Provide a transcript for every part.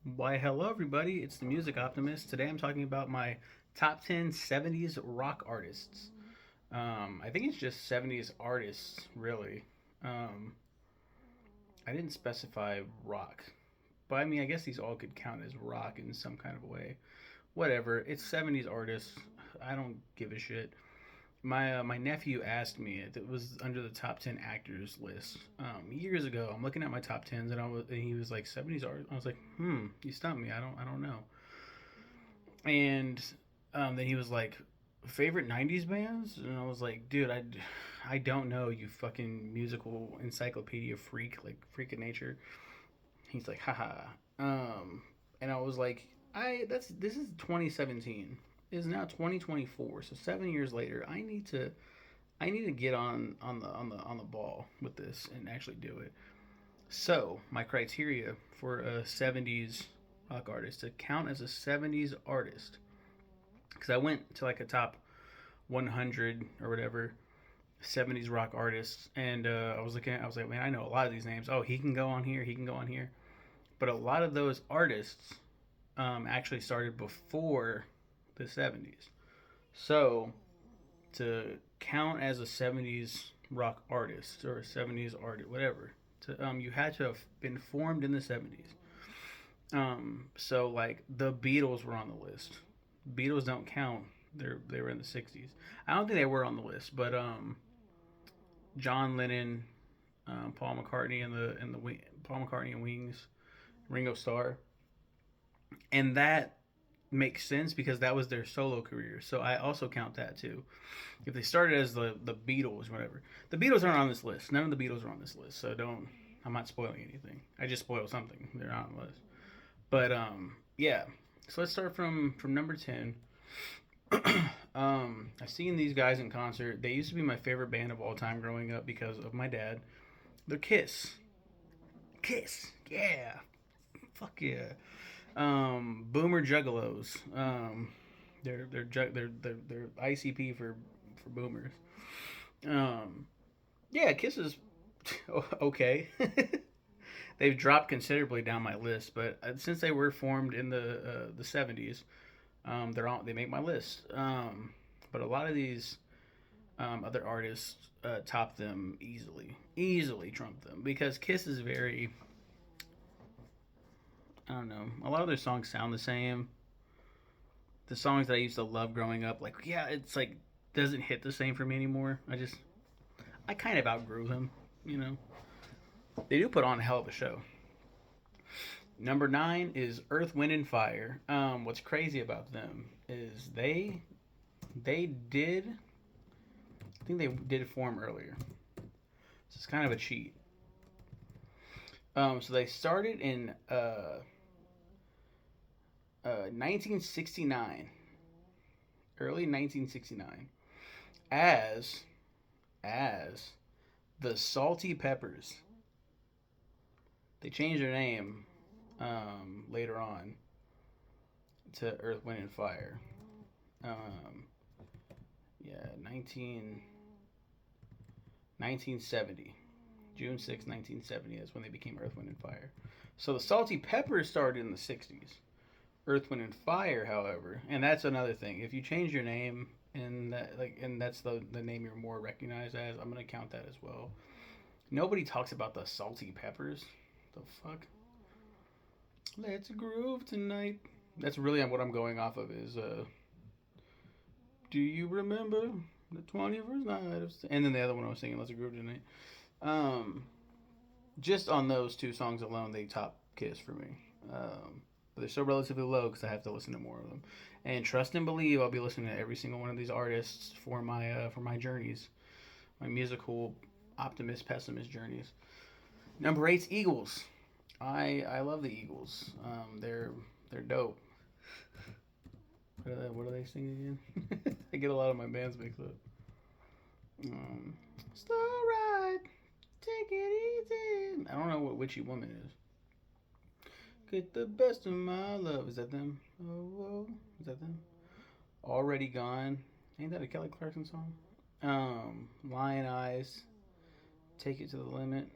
Why, hello, everybody. It's the Music Optimist. Today I'm talking about my top 10 70s rock artists. I think it's just 70s artists, really. Um, I didn't specify rock, but I mean, I guess these all could count as rock in some kind of way. Whatever. It's 70s artists. I don't give a shit. My nephew asked me if it was under the top 10 actors list years ago. I'm looking at my top tens and he was like 70s art. I was like, you stumped me. I don't know. And then he was like, favorite 90s bands? And I was like, dude, I don't know, you fucking musical encyclopedia freak, like freak of nature. He's like, haha. And I was like, this is 2017. It is now 2024. So 7 years later, I need to get on the ball with this and actually do it. So my criteria for a 70s rock artist to count as a 70s artist, because I went to like a top 100 or whatever 70s rock artists, and I was looking at, I was like, man, I know a lot of these names. Oh, he can go on here, he can go on here, but a lot of those artists actually started before the 70s. So to count as a 70s rock artist or a 70s artist, whatever, you had to have been formed in the 70s. So like the Beatles were on the list. Beatles don't count. They were in the 60s. I don't think they were on the list, but John Lennon, Paul McCartney and the Paul McCartney and Wings, Ringo Starr, and that makes sense because that was their solo career. So I also count that too. If they started as the Beatles, whatever, the Beatles aren't on this list. None of the Beatles are on this list. So don't. I'm not spoiling anything. I just spoiled something. They're not on the list. But yeah. So let's start from number 10. I've seen these guys in concert. They used to be my favorite band of all time growing up because of my dad. They're Kiss. Kiss. Yeah. Fuck yeah. Boomer Juggalos. They're ICP for boomers. Um, yeah, Kiss is okay. They've dropped considerably down my list, but since they were formed in the 70s, they make my list. But a lot of these other artists top them easily trump them because Kiss is very, I don't know, a lot of their songs sound the same. The songs that I used to love growing up, like yeah, it's like doesn't hit the same for me anymore. I kind of outgrew them, you know. They do put on a hell of a show. Number 9 is Earth, Wind, and Fire. What's crazy about them is they did, I think they did form earlier. So it's kind of a cheat. So they started in 1969, early 1969, as as the Salty Peppers. They changed their name later on to Earth, Wind, and Fire. Um, yeah, 1970. June 6th, 1970 is when they became Earth, Wind, and Fire. So the Salty Peppers started in the 60s. Earth, Wind, and Fire, however, and that's another thing. If you change your name and that's the name you're more recognized as, I'm gonna count that as well. Nobody talks about the Salty Peppers. The fuck? Let's groove tonight. That's really what I'm going off of. Is do you remember the 21st night of... And then the other one I was singing, Let's Groove Tonight. Um, just on those two songs alone, they top Kiss for me. But they're still relatively low because I have to listen to more of them. And trust and believe, I'll be listening to every single one of these artists for my journeys, my musical optimist pessimist journeys. Number 8's Eagles. I love the Eagles. They're dope. What are they singing again? I get a lot of my bands mixed up. Slow ride, take it easy. I don't know what Witchy Woman is. Get the best of my love. Is that them? Oh, is that them? Already Gone. Ain't that a Kelly Clarkson song? Lion Eyes. Take it to the limit.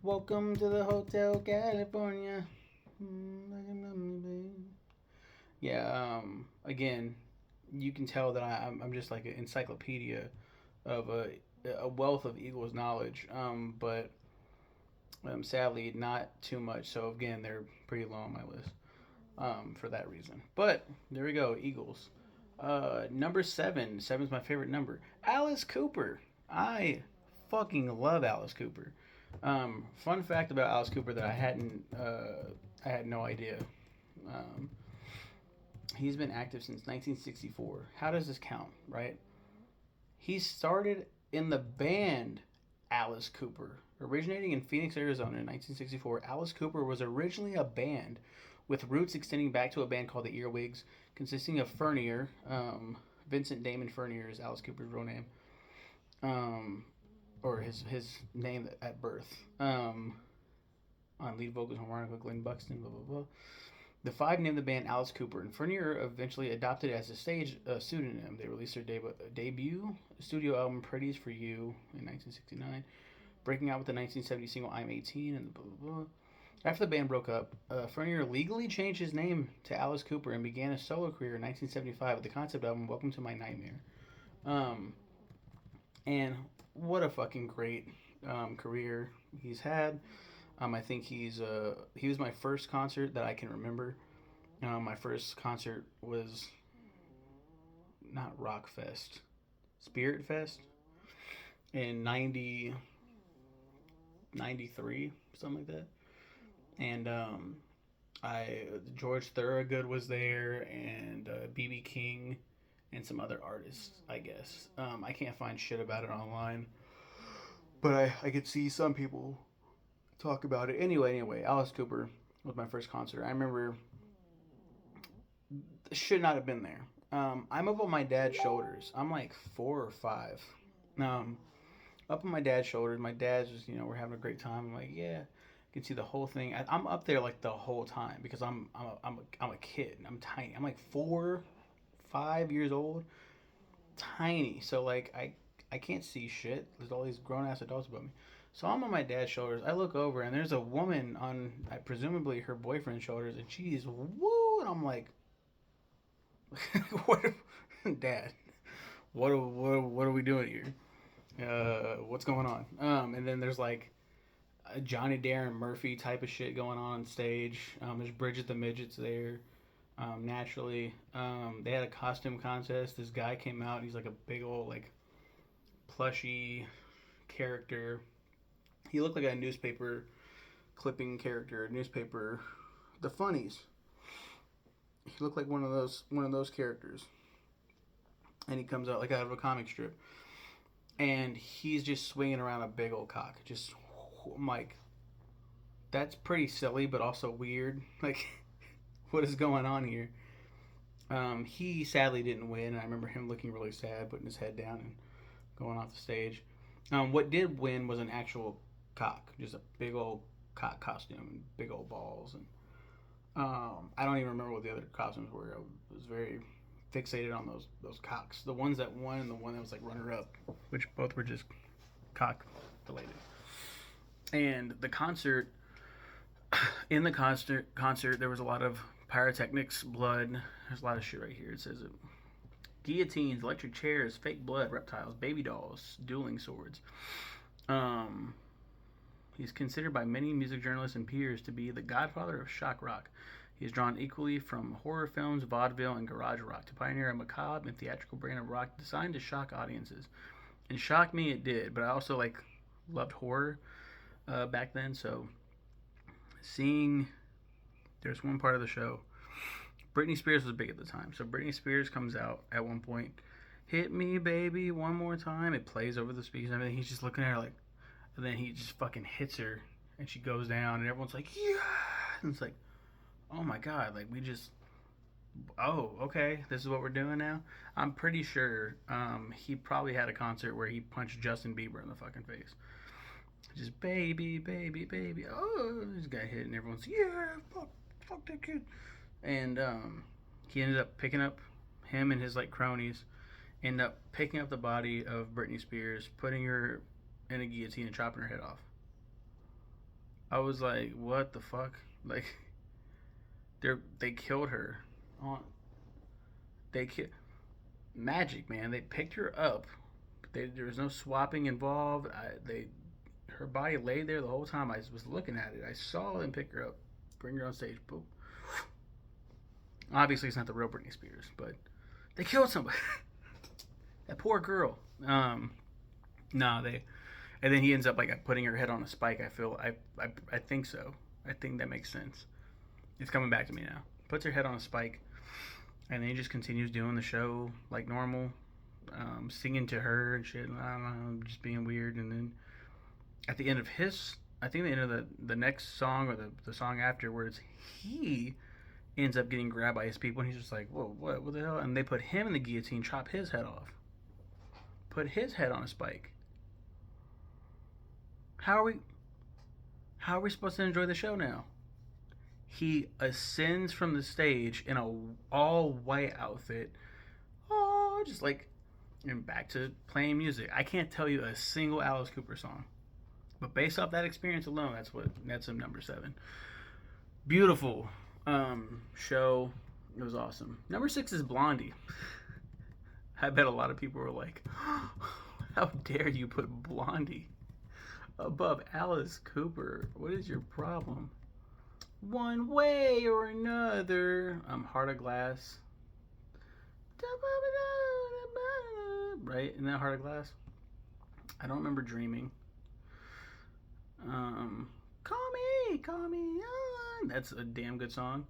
Welcome to the Hotel California. Yeah. Again, you can tell that I'm just like an encyclopedia of a wealth of Eagles knowledge. But sadly, not too much. So again, they're pretty low on my list. For that reason. But there we go, Eagles. Number seven. Seven's my favorite number. Alice Cooper. I fucking love Alice Cooper. Fun fact about Alice Cooper that I had no idea. Um, he's been active since 1964. How does this count, right? He started in the band Alice Cooper. Originating in Phoenix, Arizona in 1964, Alice Cooper was originally a band with roots extending back to a band called the Earwigs, consisting of Furnier. Vincent Damon Furnier is Alice Cooper's real name, um, or his name at birth. On lead vocals, harmonica, Glenn Buxton, blah blah blah. The five named the band Alice Cooper, and Furnier eventually adopted it as a stage pseudonym. They released their debut studio album "Pretties for You" in 1969, breaking out with the 1970 single "I'm 18" and blah blah blah. After the band broke up, Furnier legally changed his name to Alice Cooper and began a solo career in 1975 with the concept album "Welcome to My Nightmare." Um, and what a fucking great career he's had. I think he was my first concert that I can remember. My first concert was not Rock Fest, Spirit Fest in 93, something like that. And I George Thorogood was there, and BB King, and some other artists, I guess. I can't find shit about it online, but I could see some people talk about it. Anyway, Alice Cooper was my first concert. I remember should not have been there. I'm up on my dad's shoulders. I'm like 4 or 5. Um, Up on my dad's shoulders. My dad's just, we're having a great time. I'm like, yeah, I can see the whole thing. I'm up there like the whole time because I'm a kid. I'm tiny. I'm like 4, 5 years old, tiny. So like I can't see shit. There's all these grown ass adults above me. So I'm on my dad's shoulders. I look over and there's a woman on presumably her boyfriend's shoulders, and she's woo, and I'm like, what, Dad? What are we doing here? What's going on? And then there's like a Johnny Darren Murphy type of shit going on stage. There's Bridget the Midgets there. Naturally, they had a costume contest. This guy came out. And he's like a big old like plushy character. He looked like a newspaper clipping character, newspaper, the funnies. He looked like one of those characters, and he comes out like out of a comic strip, and he's just swinging around a big old cock. Just I'm like, that's pretty silly, but also weird. Like, what is going on here? He sadly didn't win. I remember him looking really sad, putting his head down and going off the stage. What did win was an actual cock, just a big old cock costume and big old balls. And I don't even remember what the other costumes were. I was very fixated on those cocks. The ones that won and the one that was like runner up, which both were just cock related. And the concert, in the concert, there was a lot of pyrotechnics, blood. There's a lot of shit right here. It says it. Guillotines, electric chairs, fake blood, reptiles, baby dolls, dueling swords. He's considered by many music journalists and peers to be the godfather of shock rock. He is drawn equally from horror films, vaudeville, and garage rock to pioneer a macabre and theatrical brand of rock designed to shock audiences. And shock me, it did. But I also loved horror back then. So seeing, there's one part of the show. Britney Spears was big at the time. So Britney Spears comes out at one point. Hit me, baby, one more time. It plays over the speakers and everything. He's just looking at her like, and then he just fucking hits her, and she goes down, and everyone's like, yeah. And it's like, oh my god, like oh, okay, this is what we're doing now. I'm pretty sure he probably had a concert where he punched Justin Bieber in the fucking face. Just baby, baby, baby. Oh, this guy hit, and everyone's yeah, fuck that kid. And he ended up picking up him and his like cronies, end up picking up the body of Britney Spears, putting her in a guillotine and chopping her head off. I was like, what the fuck? Like, They killed her. On they ki- Magic, man. They picked her up. There was no swapping involved. Her body lay there the whole time. I was looking at it. I saw them pick her up, bring her on stage. Boom. Obviously, it's not the real Britney Spears, but they killed somebody. That poor girl. No, they, and then he ends up like putting her head on a spike. I think so. I think that makes sense. It's coming back to me now. Puts her head on a spike, and then he just continues doing the show like normal, singing to her and shit. I don't know, just being weird. And then at the end of I think the end of the next song or the song afterwards, he ends up getting grabbed by his people, and he's just like, whoa, what the hell? And they put him in the guillotine, chop his head off, put his head on a spike. How are we supposed to enjoy the show now? He ascends from the stage in a all white outfit, oh, just like, and back to playing music. I can't tell you a single Alice Cooper song, but based off that experience alone, that's a number 7. Beautiful show. It was awesome. Number 6 is Blondie. I bet a lot of people were like, how dare you put Blondie above Alice Cooper? What is your problem? One way or another. Heart of Glass. Right? Isn't that Heart of Glass? I don't remember Dreaming. Call me on. That's a damn good song.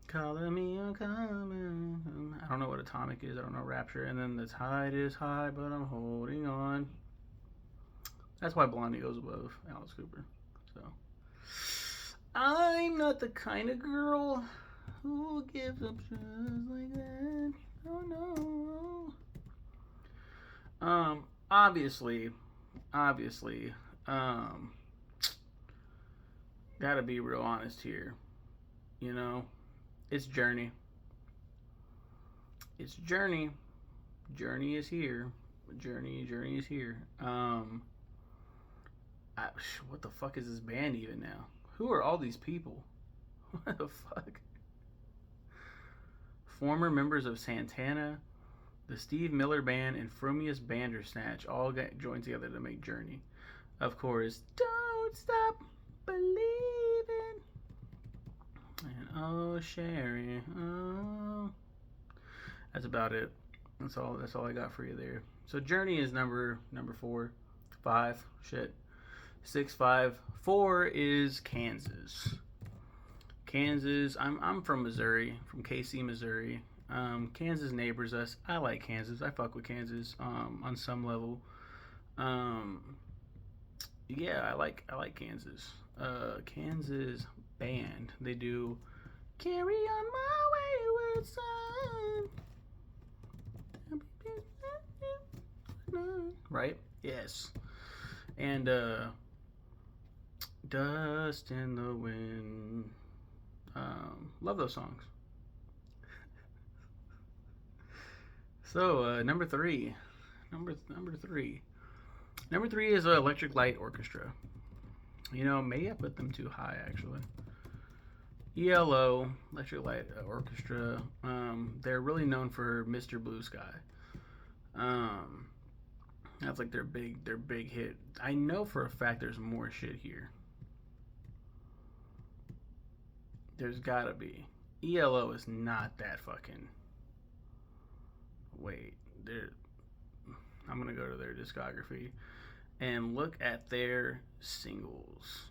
Calling me on coming. I don't know what Atomic is. I don't know Rapture. And then the tide is high, but I'm holding on. That's why Blondie goes above Alice Cooper. So I'm not the kind of girl who gives up just like that. Oh no. Obviously, gotta be real honest here. You know, it's Journey. It's Journey. Journey is here. Journey is here. What the fuck is this band even now? Who are all these people? What the fuck? Former members of Santana, the Steve Miller Band, and Frumious Bandersnatch all got joined together to make Journey. Of course, Don't Stop Believing. And oh, Sherry, oh. That's about it. That's all I got for you there. So Journey is number 4. 5. Shit. 6, 5. 4 is Kansas. Kansas. I'm from Missouri, from KC, Missouri. Kansas neighbors us. I like Kansas. I fuck with Kansas on some level. Yeah, I like Kansas. Kansas band. They do Carry On My Wayward Son. Right? Yes. And Dust in the Wind. Love those songs. So number 3. Number 3. Number 3 is Electric Light Orchestra. You know, maybe I put them too high actually. ELO, Electric Light Orchestra. They're really known for Mr. Blue Sky. That's like their big hit. I know for a fact there's more shit here. There's gotta be. ELO is not that fucking. Wait, I'm gonna go to their discography and look at their singles.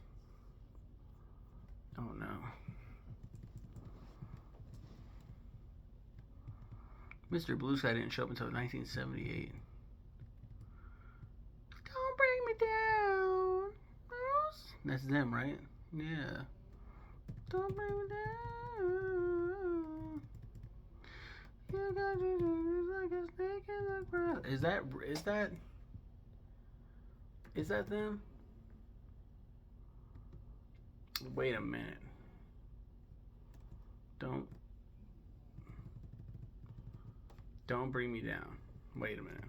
Oh no. Mr. Blue Sky didn't show up until 1978. Don't bring me down. That's them, right? Yeah. Don't bring me down. You got to do like a snake in the grass. Is that them? Wait a minute. Don't bring me down. Wait a minute.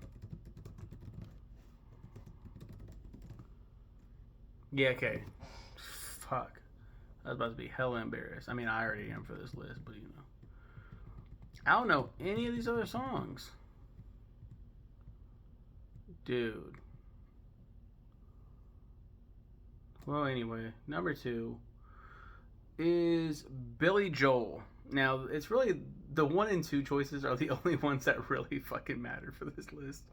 Yeah, okay. Fuck. I was about to be hella embarrassed. I mean, I already am for this list, but you know. I don't know any of these other songs. Dude. Well, anyway, number 2 is Billy Joel. Now, it's really the 1 and 2 choices are the only ones that really fucking matter for this list.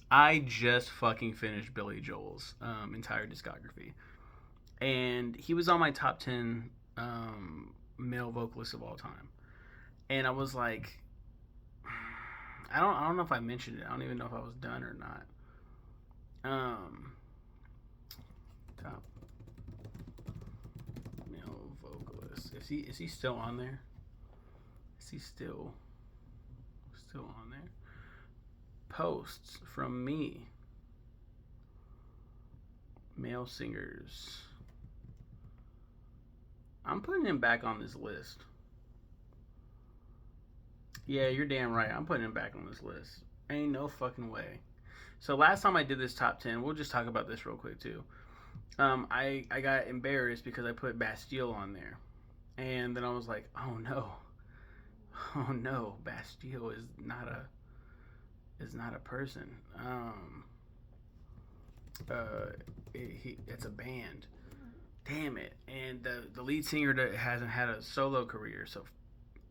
I just fucking finished Billy Joel's entire discography, and he was on my top 10 male vocalists of all time. And I was like, I don't know if I mentioned it. I don't even know if I was done or not. Top male vocalist. Is he still on there? Is he still on there? Posts from me. Male singers. I'm putting him back on this list. Yeah, you're damn right. I'm putting him back on this list. Ain't no fucking way. So last time I did this top 10, we'll just talk about this real quick too. I got embarrassed because I put Bastille on there. And then I was like, oh no, Bastille is not a person. It's a band. Damn it. And the lead singer hasn't had a solo career, so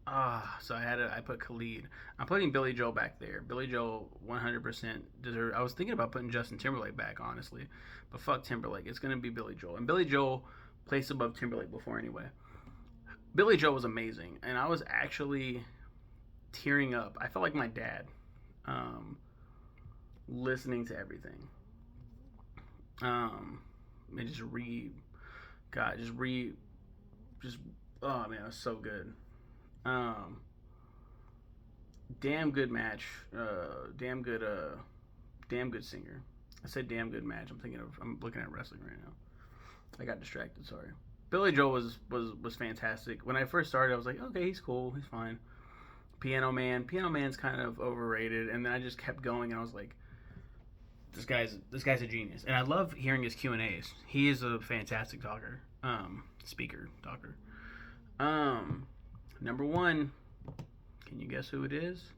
I put Khalid. I'm putting Billy Joel back there. Billy Joel 100% deserve. I was thinking about putting Justin Timberlake back, honestly, but fuck Timberlake. It's gonna be Billy Joel, and Billy Joel placed above Timberlake before anyway. Billy Joel was amazing, and I was actually tearing up. I felt like my dad, listening to everything. And oh man, it was so good. Damn good match. Damn good singer. I said damn good match. I'm looking at wrestling right now. I got distracted. Sorry. Billy Joel was fantastic. When I first started, I was like, okay, he's cool, he's fine. Piano Man's kind of overrated, and then I just kept going, and I was like, this guy's a genius, and I love hearing his Q&As. He is a fantastic talker, talker. Number 1, can you guess who it is?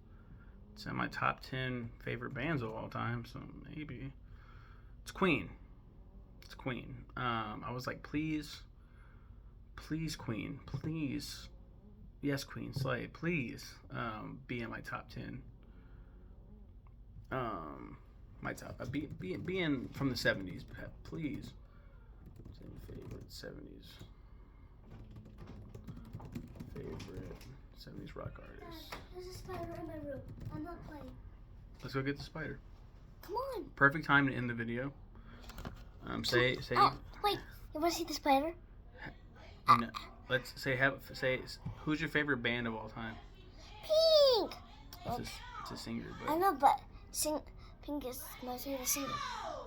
It's in my top 10 favorite bands of all time, so maybe it's Queen. It's Queen. I was like, please, Queen, please, yes, Queen, Slay, please, be in my top 10. My top, being from the 70s, please. 10 favorite 70s. Favorite 70s rock artists. There's a spider in my room. I'm not playing. Let's go get the spider. Come on. Perfect time to end the video. Say. Oh, wait. You want to see the spider? No. Let's say who's your favorite band of all time? Pink. It's a singer, but I know, but Pink is my favorite singer.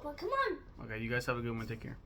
Well, come on. Okay, you guys have a good one. Take care.